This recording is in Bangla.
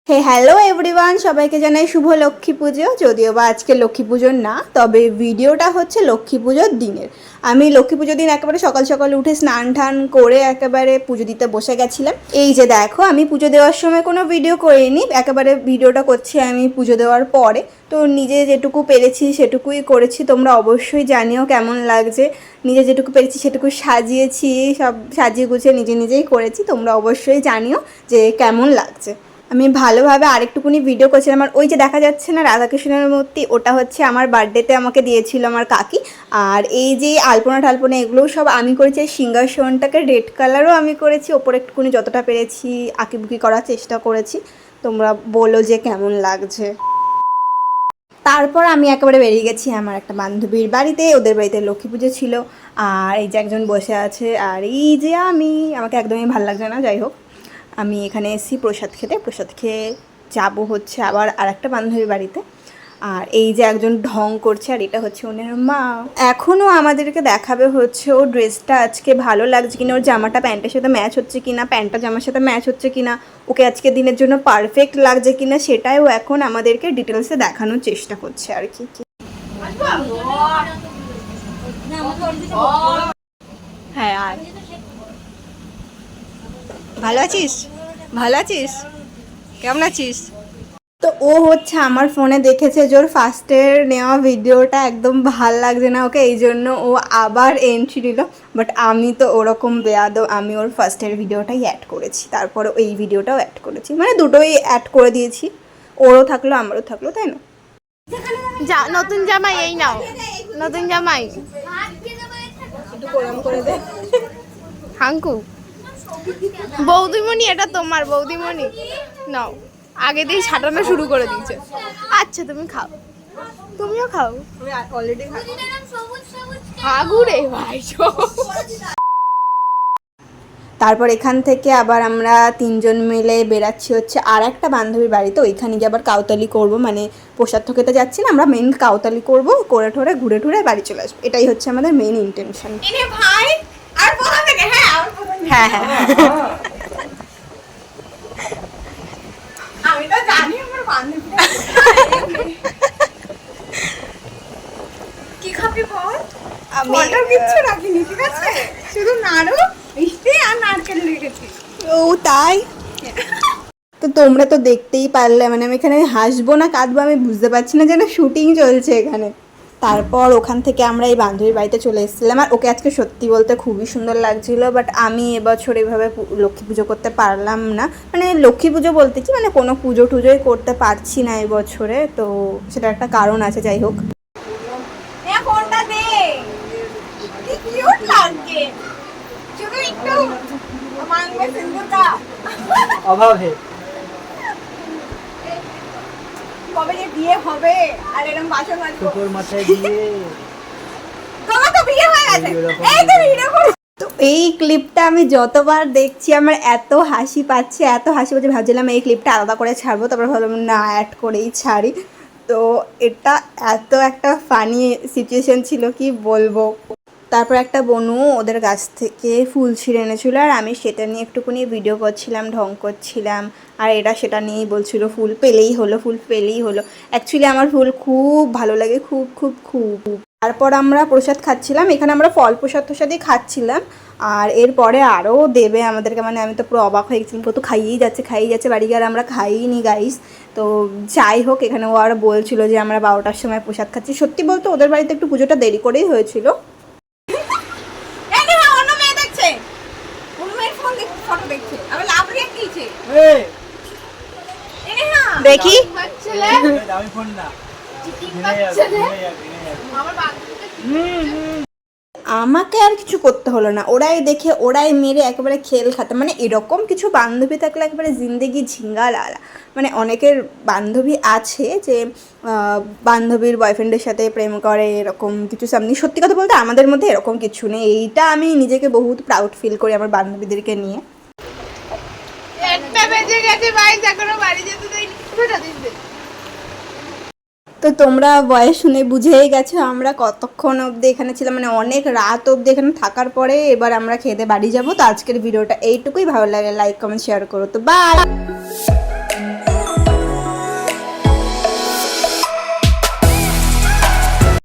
হ্যালো এভরিওয়ান, সবাইকে জানাই শুভ লক্ষ্মী পুজো। যদিও বা আজকে লক্ষ্মী পুজোর না, তবে ভিডিওটা হচ্ছে লক্ষ্মী পুজোর দিনের। আমি লক্ষ্মী পুজোর দিন একেবারে সকাল সকাল উঠে স্নান টান করে একেবারে পুজো দিতে বসে গেছিলাম। এই যে দেখো, আমি পুজো দেওয়ার সময় কোনো ভিডিও করিনি, একেবারে ভিডিওটা করছি আমি পুজো দেওয়ার পরে। তো নিজে যেটুকু পেরেছি সেটুকুই করেছি, তোমরা অবশ্যই জানিও কেমন লাগছে। নিজে যেটুকু পেরেছি সেটুকু সাজিয়েছি, সব সাজিয়ে গুছিয়ে নিজে নিজেই করেছি। তোমরা অবশ্যই জানিও যে কেমন লাগছে। আমি ভালোভাবে আরেকটুকুনি ভিডিও করছিলাম। আর ওই যে দেখা যাচ্ছে না রাধাকৃষ্ণের মূর্তি, ওটা হচ্ছে আমার বার্থডেতে আমাকে দিয়েছিল আমার কাকি। আর এই যে আলপনা টালপনা এগুলোও সব আমি করেছি। সিংহাসনটাকে রেড কালারও আমি করেছি, ওপরে একটুকুনি যতটা পেরেছি আঁকিবুকি করার চেষ্টা করেছি। তোমরা বলো যে কেমন লাগছে। তারপর আমি একেবারে বেরিয়ে গেছি আমার একটা বান্ধবীর বাড়িতে। ওদের বাড়িতে লক্ষ্মী পুজো ছিল। আর এই যে একজন বসে আছে, আর এই যে আমাকে একদমই ভালো লাগছে না। যাই হোক, আমি এখানে এসেছি প্রসাদ খেতে। প্রসাদ খেয়ে যাবো হচ্ছে আবার আর একটা বান্ধবীর বাড়িতে। আর এই যে একজন ঢং করছে, আর এটা হচ্ছে ওনার মা। এখনও আমাদেরকে দেখাবে হচ্ছে ওর ড্রেসটা আজকে ভালো লাগছে কিনা, ওর জামাটা প্যান্টের সাথে ম্যাচ হচ্ছে কিনা, প্যান্টটা জামার সাথে ম্যাচ হচ্ছে কিনা, ওকে আজকে দিনের জন্য পারফেক্ট লাগছে কিনা, সেটাই ও এখন আমাদেরকে ডিটেলসে দেখানোর চেষ্টা করছে আর কি। হ্যাঁ, আর ভালো আছিস? ভালো আছিস? কেমন আছিস? তো ও হচ্ছে আমার ফোনে দেখেছে যে ওর ফার্স্টের নেওয়া ভিডিওটা একদম ভাল লাগছে না ওকে, এই জন্য ও আবার এন্ট্রি দিল। বাট আমি তো ওরকম বেয়াদো, আমি ওর ফার্স্টের ভিডিওটাই অ্যাড করেছি, তারপরে এই ভিডিওটাও অ্যাড করেছি, মানে দুটোই অ্যাড করে দিয়েছি। ওরও থাকলো আমারও থাকলো, তাই না? নতুন জামাই এই নাও, নতুন জামাই একটু প্রণাম করে দে হাঙ্কু। বৌদিমণি, এটা তোমার বৌদিমণি, নাও। আগে দিয়ে ছাটানো শুরু করে দিয়েছে। আচ্ছা তুমি খাও, তুমিও খাও। আমি অলরেডি হাগুরে ভাই। তারপর এখান থেকে আবার আমরা তিনজন মিলে বেরাচ্ছি হচ্ছে আর একটা বান্ধবীর বাড়িতে। ওইখানে গিয়ে আবার কাউতালি করব, মানে প্রসাদ তো খেতে যাচ্ছি না আমরা, মেন কাউতালি করব, করে ঠোরে ঘুরে ঘুরে বাড়ি চলে আসবো। এটাই হচ্ছে আমাদের মেন ইন্টেনশন। ভাই আর কোথা থেকে? হ্যাঁ হ্যাঁ, আমি তো জানি আমার বান্ধবী কি খাবি বল। আমি কিচ্ছু রাখিনি, ঠিক আছে? শুধু নাড়ু, মিষ্টি আর নারকেল রেখেছি। ও তাই? তো তোমরা তো দেখতেই পারলে, মানে আমি এখানে হাসবো না কাঁদবো আমি বুঝতে পারছি না, যেন শুটিং চলছে এখানে। তারপর ওখান থেকে আমরা এই বান্ধবীর বাড়িতে চলে এসেছিলাম। আর ওকে আজকে সত্যি বলতে খুবই সুন্দর লাগছিল, বাট আমি এবছর এইভাবে লক্ষ্মী পুজো করতে পারলাম না। মানে লক্ষ্মী পুজো বলতে কি, মানে কোনো পুজো টুজোই করতে পারছি না এবছরে, তো সেটা একটা কারণ আছে। যাই হোক, ফোনটা দে, কি কিউট লাগছে। শুধু একটু মাংবে সিন্দুরটা অভাবে কবে যে বিয়ে হবে আর এরকম বাসন মাজবো। কুকুর মাথায় দিয়ে তোমার তো বিয়ে হয়ে গেছে, এই তো ভিডিও করো। তো এই ক্লিপটা আমি যতবার দেখছি আমার এত হাসি পাচ্ছে, এত হাসি পাচ্ছে, ভাবছিলাম এই ক্লিপটা আলাদা করে ছাড়বো, তারপর ভাবলাম না, অ্যাড করেই ছাড়ি। তো এটা এত একটা ফানি সিচুয়েশন ছিল কি বলবো। তারপর একটা বনু ওদের গাছ থেকে ফুল ছিঁড়ে এনেছিলো, আর আমি সেটা নিয়ে একটুকুনি ভিডিও করছিলাম, ঢং করছিলাম। আর এটা সেটা নিয়েই বলছিল ফুল পেলেই হলো, ফুল পেলেই হলো। অ্যাকচুয়ালি আমার ফুল খুব ভালো লাগে, খুব খুব খুব। তারপর আমরা প্রসাদ খাচ্ছিলাম, এখানে আমরা ফল প্রসাদ টসাদই খাচ্ছিলাম। আর এরপরে আরও দেবে আমাদেরকে, মানে আমি তো পুরো অবাক হয়ে গেছিলাম, কত খাইয়েই যাচ্ছে বাড়ি গিয়ে, আর আমরা খাইনি গাইস। তো যাই হোক, এখানে ও আর বলছিল যে আমরা 12টার সময় প্রসাদ খাচ্ছি। সত্যি বলতে ওদের বাড়িতে একটু পুজোটা দেরি করেই হয়েছিল। দেখি দামি ফোন না, আমাকে আর কিছু করতে হলো না, ওরাই দেখে ওরাই মেরে একেবারে খেল খাতে। মানে এরকম কিছু বান্ধবী থাকলে একেবারে জিন্দেগি ঝিঙ্গা লালা। মানে অনেকের বান্ধবী আছে যে বান্ধবীর বয়ফ্রেন্ডের সাথে প্রেম করে, এরকম কিছু সামনে। সত্যি কথা বলতে আমাদের মধ্যে এরকম কিছু নেই, এইটা আমি নিজেকে বহুত প্রাউড ফিল করি আমার বান্ধবীদেরকে নিয়ে। একটা বেজে গেছে ভাই, এখনো বাড়ি যেতে দেয়নি। তো তোমরা বয়স শুনে বুঝেই গেছো আমরা কতক্ষণ অবধি এখানে ছিলাম, মানে অনেক রাত অবধি এখানে থাকার পরে এবার আমরা খেতে বাড়ি যাবো। তো আজকের ভিডিওটা এইটুকুই, ভালো লাগে লাইক কমেন্ট শেয়ার করো। তো বাই।